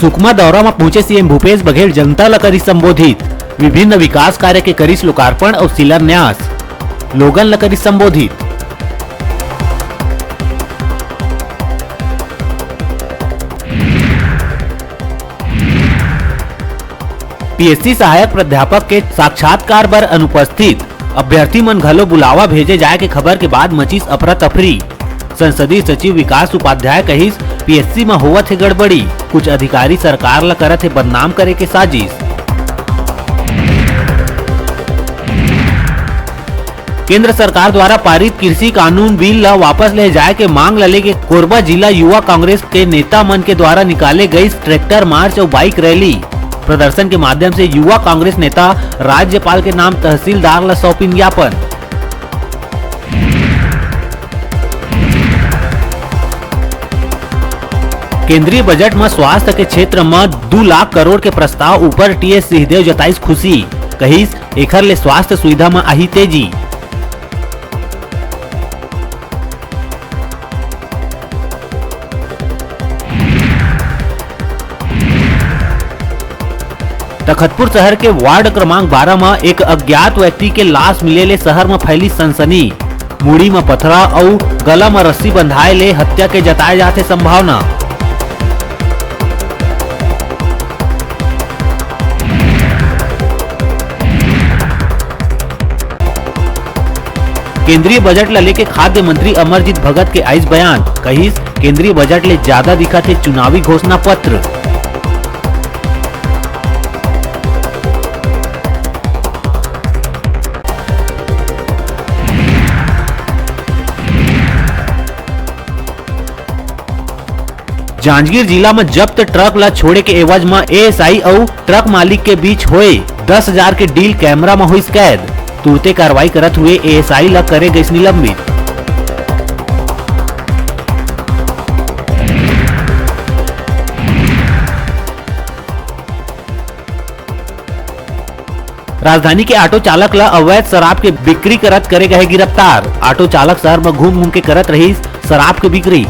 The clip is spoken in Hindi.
सुकमा दौरा में पहुंचे सीएम भूपेश बघेल जनता ला करी संबोधित। विभिन्न विकास कार्य के करी लोकार्पण और शिलान्यास। लोगन ला करी संबोधित। पीएससी सहायक प्राध्यापक के साक्षात्कार बर अनुपस्थित अभ्यर्थी मन घलो बुलावा भेजे जाए के खबर के बाद मचीस अफरा तफरी। संसदीय सचिव विकास उपाध्याय कहिस पीएससी में होवत है गड़बड़ी, कुछ अधिकारी सरकार ला करत है बदनाम करे के साजिश। केंद्र सरकार द्वारा पारित कृषि कानून बिल ला वापस ले जाए के मांग ला लेके कोरबा जिला युवा कांग्रेस के नेता मन के द्वारा निकाले गई ट्रैक्टर मार्च और बाइक रैली प्रदर्शन के माध्यम से युवा कांग्रेस नेता राज्यपाल के नाम तहसीलदार ला सौंपिन ज्ञापन। केंद्रीय बजट में स्वास्थ्य के क्षेत्र में 2 लाख करोड़ के प्रस्ताव ऊपर टीएस सिंहदेव जताइस खुशी, कहिस एखर ले स्वास्थ्य सुविधा में आही तेजी। तखतपुर शहर के वार्ड क्रमांक 12 में एक अज्ञात व्यक्ति के लाश मिले ले शहर में फैली सनसनी। मुड़ी में पथरा और गला में रस्सी बंधाए ले हत्या के जताए जाते संभावना। केंद्रीय बजट ला लेके खाद्य मंत्री अमरजीत भगत के आइस बयान, कहिस केंद्रीय बजट ले ज्यादा दिखत है चुनावी घोषणा पत्र। जांजगीर जिला में जब्त ट्रक ला छोड़े के एवज में एएसआई और ट्रक मालिक के बीच हुए 10,000 के डील कैमरा में हुई कैद। तुरते कार्रवाई करत हुए एएसआई ला करे गई निलंबित। राजधानी के ऑटो चालक ला अवैध शराब के बिक्री करत करे गए गिरफ्तार। ऑटो चालक शहर में घूम घूम के करत रही शराब के बिक्री।